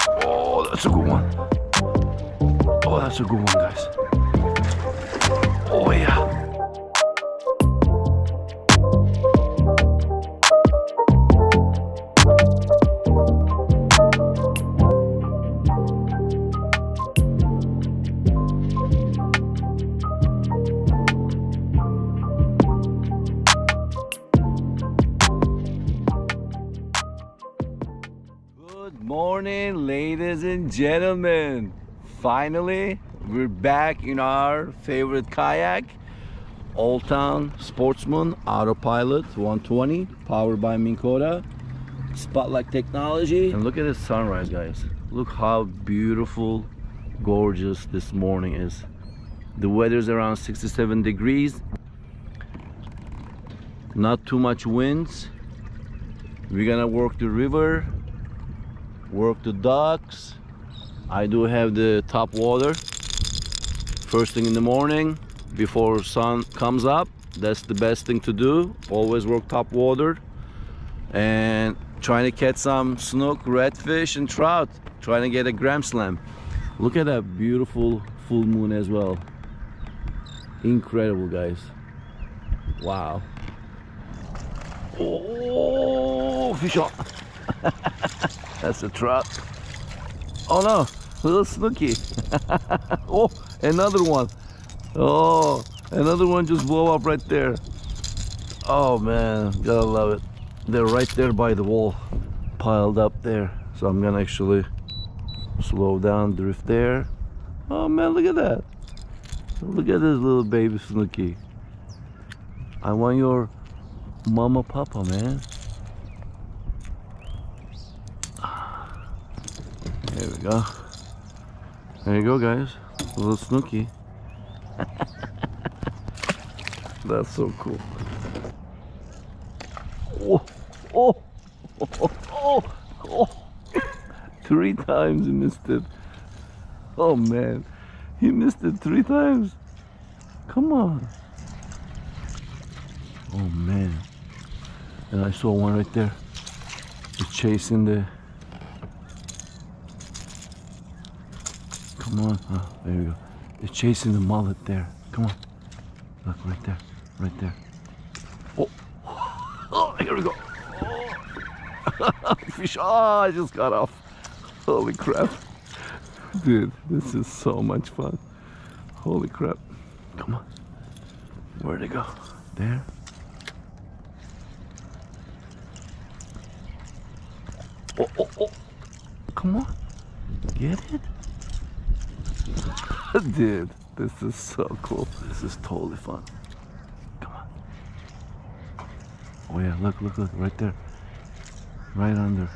Oh, that's a good one. Oh, that's a good one, guys. Oh, yeah. Good morning, ladies and gentlemen. Finally, we're back in our favorite kayak, Old Town Sportsman AutoPilot 120, powered by Minn Kota, spotlight technology. And look at the sunrise, guys. Look how beautiful, gorgeous this morning is. The weather's around 67 degrees. Not too much winds. We're gonna work the river, work the docks. I do have the top water first thing in the morning before sun comes up. That's the best thing to do. Always work top water and trying to catch some snook, redfish and trout, trying to get a gram slam. Look at that beautiful full moon as well. Incredible, guys. Wow. Oh, fish on. That's a trout. Oh no, little snooky. Oh, another one. Oh, another one just blew up right there. Oh man, gotta love it. They're right there by the wall, piled up there. So I'm gonna actually slow down, drift there. Oh man, look at that. Look at this little baby snooky. I want your mama papa, man. There we go. There you go, guys. A little snooky. That's so cool. Oh, oh, oh, oh, oh. 3 times he missed it. Oh man, he missed it 3 times. Come on. Oh man. And I saw one right there. He's chasing the... Come on. Oh, there we go. He's chasing the mullet there. Come on. Look, right there. Right there. Oh. Oh, here we go. Oh. Fish. Oh, I just got off. Holy crap. Dude, this is so much fun. Holy crap. Come on. Where'd it go? There. Oh, oh, oh. Come on. Get it? Dude, this is so cool. This is totally fun. Come on. Oh yeah, look, look, look, right there. Right under.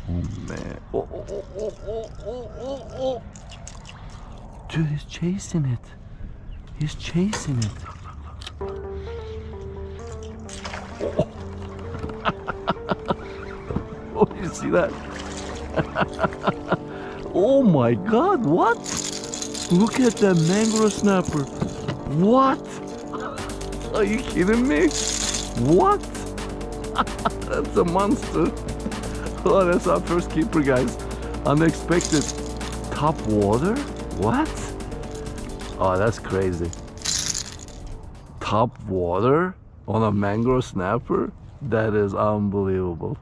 Oh man. Oh, oh, oh, oh, oh, oh, oh, oh. Dude, he's chasing it. He's chasing it. Look, look, look. Oh. Oh, you see that? Oh my God, what? Look at that mangrove snapper. What? Are you kidding me? What? That's a monster. Oh, that's our first keeper, guys. Unexpected. Top water? What? Oh, that's crazy. Top water on a mangrove snapper? That is unbelievable.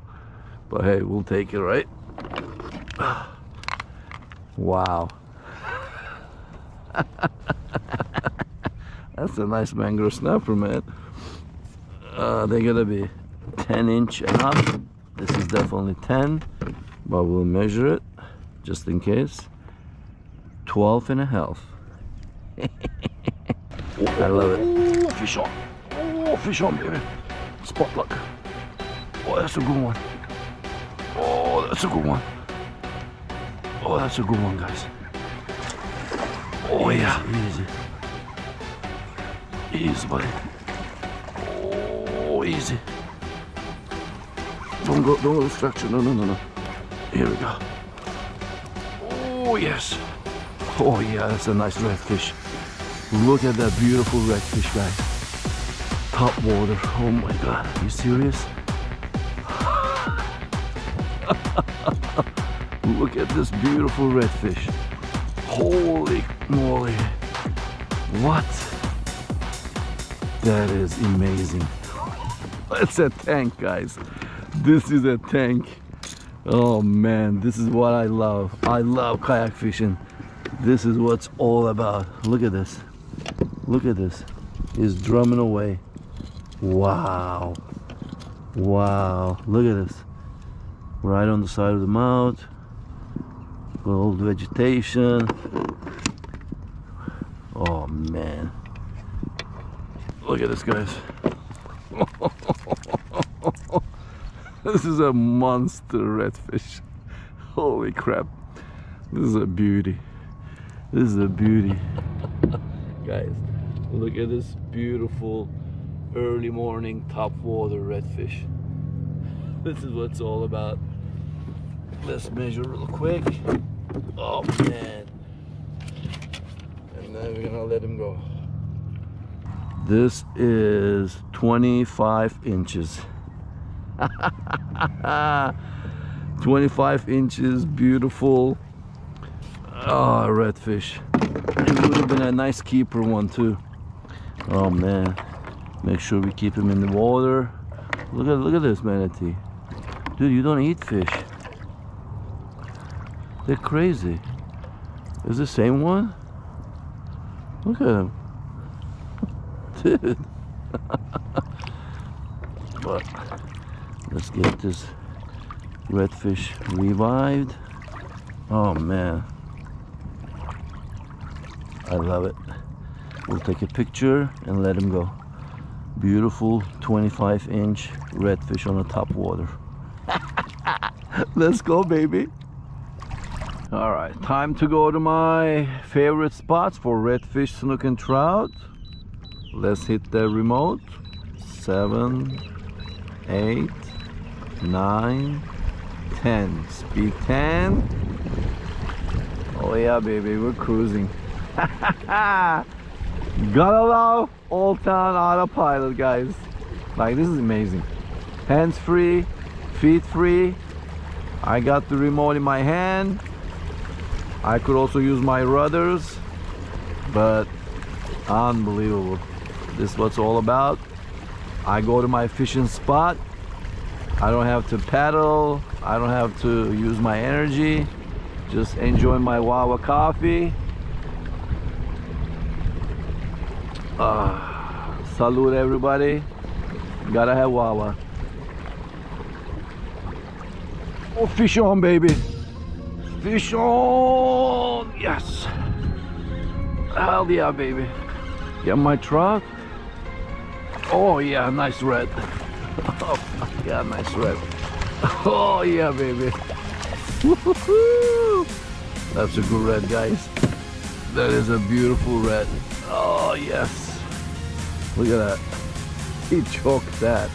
But hey, we'll take it, right? Wow. That's a nice mangrove snapper, man. They're gonna be 10-inch and up. This is definitely 10, but we'll measure it just in case. 12 and a half. I love it. Oh, fish on. Oh, fish on, baby. Spot luck. Oh, that's a good one. Oh, that's a good one. Oh, that's a good one, guys. Oh, yeah. Easy. Easy, buddy. Oh, easy. Don't go structure. No, no, no, no. Here we go. Oh, yes. Oh, yeah, that's a nice redfish. Look at that beautiful redfish, guys. top water. Oh my god, are you serious? Look at this beautiful redfish. Holy moly. What? That is amazing. It's a tank, guys. This is a tank. Oh man, this is what I love. I love kayak fishing. This is what's all about. Look at this. Look at this. He's drumming away. Wow. Wow. Look at this. Right on the side of the mouth. All the vegetation. Oh man. Look at this, guys. This is a monster redfish. Holy crap. This is a beauty. This is a beauty. Guys, look at this beautiful early morning top water redfish. This is what it's all about. Let's measure real quick. Oh man. And then we're gonna let him go. This is 25 inches. 25 inches, beautiful. Oh, redfish. It would have been a nice keeper one too. Oh man. Make sure we keep him in the water. Look at this manatee. Dude, you don't eat fish. They're crazy. Is the same one? Look at him. Dude. But let's get this redfish revived. Oh man, I love it. We'll take a picture and let him go. Beautiful 25-inch redfish on the top water. Let's go, baby. All right, time to go to my favorite spots for redfish, snook and trout. Let's hit the remote. 7, 8, 9, 10. Speed 10. Oh yeah, baby, we're cruising. Gotta love Old Town AutoPilot, guys. Like, this is amazing. Hands free, feet free. I got the remote in my hand. I could also use my rudders, but unbelievable. This is what's all about. I go to my fishing spot. I don't have to paddle. I don't have to use my energy. Just enjoy my Wawa coffee. Salute everybody. Gotta have Wawa. Oh, fish on, baby. Fish on. Yes. Hell yeah, baby. Get my trout. Oh yeah, nice red. Oh yeah, nice red. Oh yeah, baby. Woo-hoo-hoo. That's a good red, guys. That is a beautiful red. Oh yes. Look at that. He choked that.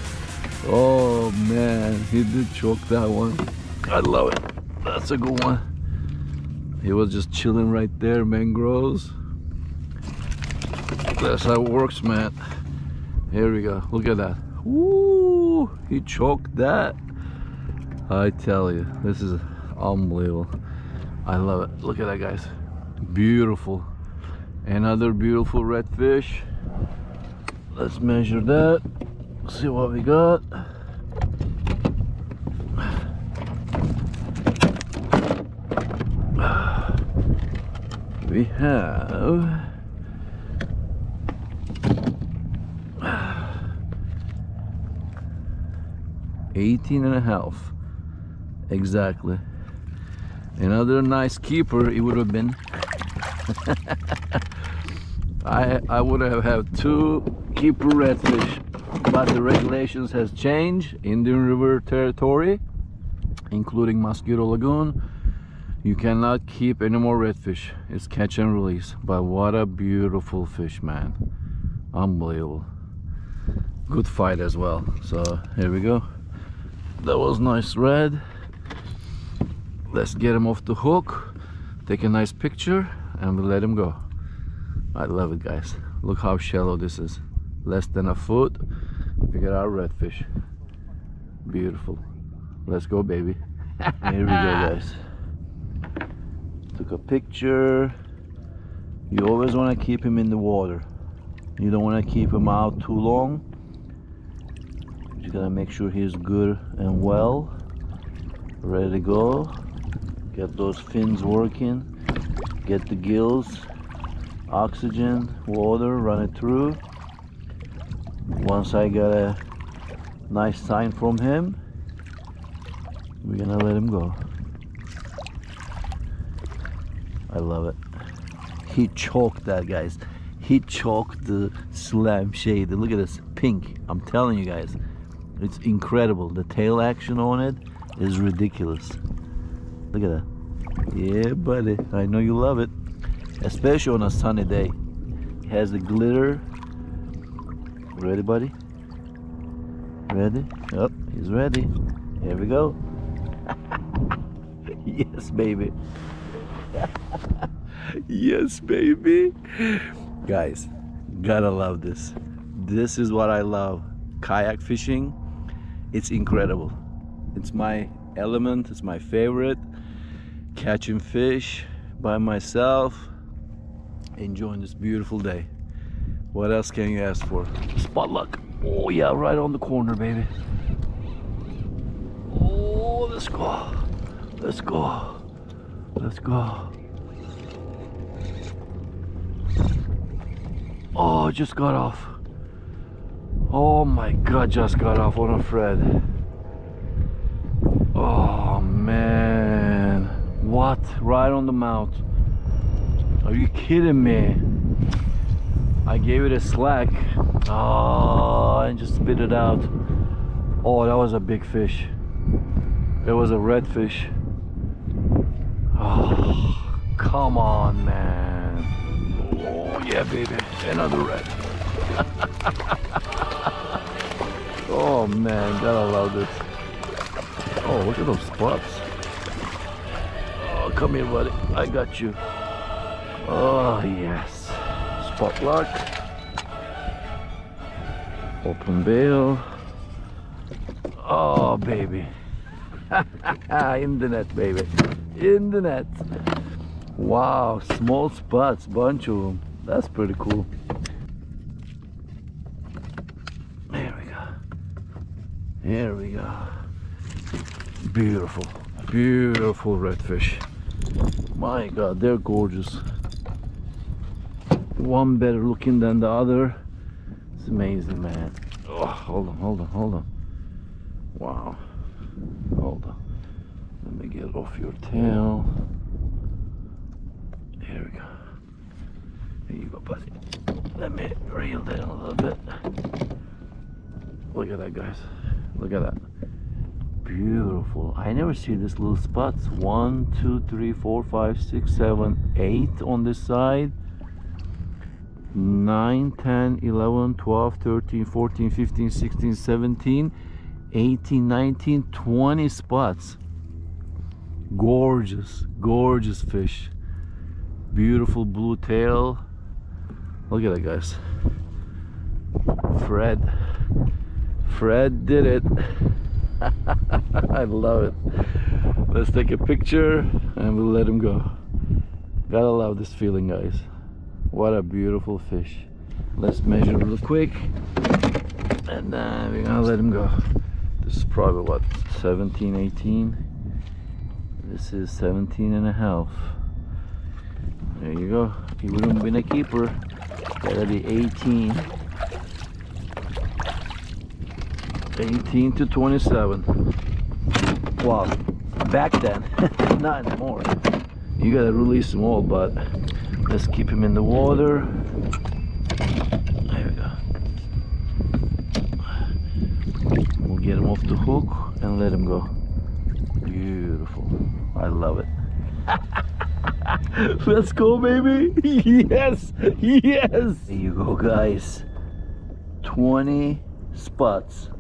Oh man, he did choke that one. I love it. That's a good one. He was just chilling right there, mangroves. That's how it works, man. Here we go. Look at that. Woo! He choked that. I tell you, this is unbelievable. I love it. Look at that, guys. Beautiful. Another beautiful redfish. Let's measure that. See what we got. We have 18.5 exactly. Another nice keeper it would have been. I would have had 2 keeper redfish, but the regulations has changed. Indian River territory, including Mosquito Lagoon, you cannot keep any more redfish. It's catch and release. But what a beautiful fish, man. Unbelievable. Good fight as well. So here we go. That was nice red. Let's get him off the hook, take a nice picture, and we'll let him go. I love it, guys. Look how shallow this is. less than a foot. We got our redfish. Beautiful. Let's go, baby. Here we go, guys. Took a picture. You always want to keep him in the water. You don't want to keep him out too long. You just gotta make sure he's good and well, ready to go. Get those fins working, get the gills, oxygen, water, run it through. Once I get a nice sign from him, we're gonna let him go. I love it. He choked that, guys. He choked the slam shade. Look at this pink. I'm telling you guys, it's incredible. The tail action on it is ridiculous. Look at that. Yeah, buddy. I know you love it, especially on a sunny day. It has the glitter. Ready, buddy? Ready? Oh, he's ready. Here we go. Yes, baby. Yes, baby. Guys, gotta love this. This is what I love. Kayak fishing. It's incredible. It's my element. It's my favorite. Catching fish by myself, enjoying this beautiful day. What else can you ask for? Spot luck. Oh yeah, right on the corner, baby. Oh, let's go. Let's go. Let's go. Oh, just got off. Oh my God, just got off on a Fred. Oh man. What? Right on the mouth. Are you kidding me? I gave it a slack. Oh, and just spit it out. Oh, that was a big fish. It was a redfish. Oh, come on, man. Oh, yeah, baby. Another red. Oh, man. Gotta love this. Oh, look at those spots. Oh, come here, buddy. I got you. Oh, yes. Spot luck. Open bail. Oh, baby. In the net, baby. In the net. Wow, small spots, bunch of them. That's pretty cool. There we go. Here we go. Beautiful, beautiful redfish. My God, they're gorgeous. One better looking than the other. It's amazing, man. Oh, hold on, hold on, hold on. Wow. Hold on. Let me get off your tail. Here we go. Here you go, buddy. Let me reel that in a little bit. Look at that, guys. Look at that. Beautiful. I never see these little spots. 1, 2, 3, 4, 5, 6, 7, 8 on this side. 9, 10, 11, 12, 13, 14, 15, 16, 17, 18, 19, 20 spots. Gorgeous, gorgeous fish. Beautiful blue tail. Look at that, guys. Fred did it. I love it. Let's take a picture and we'll let him go. Gotta love this feeling, guys. What a beautiful fish. Let's measure real quick and then we're gonna let him go. This is probably what, 17, 18. This is 17 and a half. There you go. He wouldn't have been a keeper. Gotta be 18. 18 to 27. Wow. Back then. Not anymore. You gotta release them all, but let's keep him in the water. There we go. We'll get him off the hook and let him go. Beautiful. I love it. Let's go, baby. Yes, yes. There you go, guys. 20 spots.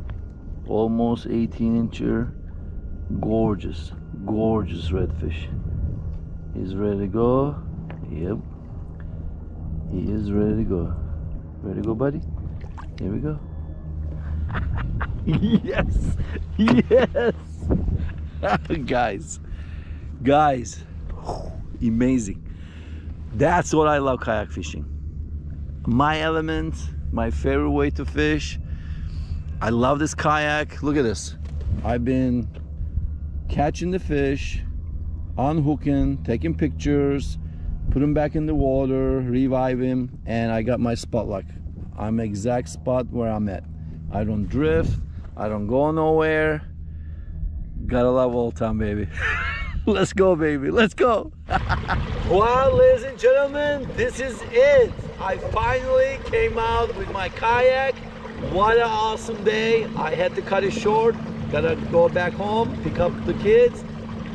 Almost 18-incher. Gorgeous, gorgeous redfish. He's ready to go. Yep. He is ready to go. Ready to go, buddy? Here we go. Yes, yes. guys, amazing. That's what I love kayak fishing. My element, my favorite way to fish. I love this kayak. Look at this. I've been catching the fish, unhooking, taking pictures, put him back in the water, revive him, and I got my spot lock. I'm exact spot where I'm at. I don't drift, I don't go nowhere. Gotta love old time, baby. Let's go, baby, let's go. Well, ladies and gentlemen, this is it. I finally came out with my kayak. What an awesome day. I had to cut it short. Gotta go back home, pick up the kids.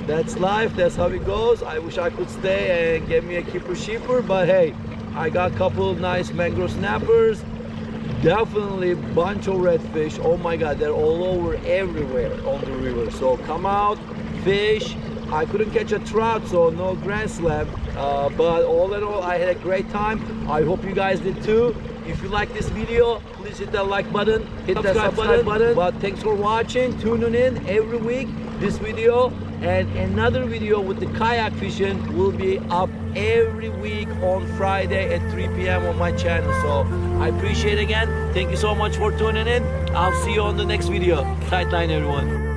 That's life, that's how it goes. I wish I could stay and get me a keeper sheeper, but hey, I got a couple of nice mangrove snappers. Definitely a bunch of redfish. Oh my god, they're all over everywhere on the river. So come out, fish. I couldn't catch a trout, so no grand slam, but all in all I had a great time. I hope you guys did too. If you like this video, please hit that like button, hit that subscribe button. But thanks for watching, tuning in every week. This video and another video with the kayak fishing will be up every week on Friday at 3 p.m. on my channel. So I appreciate it again. Thank you so much for tuning in. I'll see you on the next video. Tight line, everyone.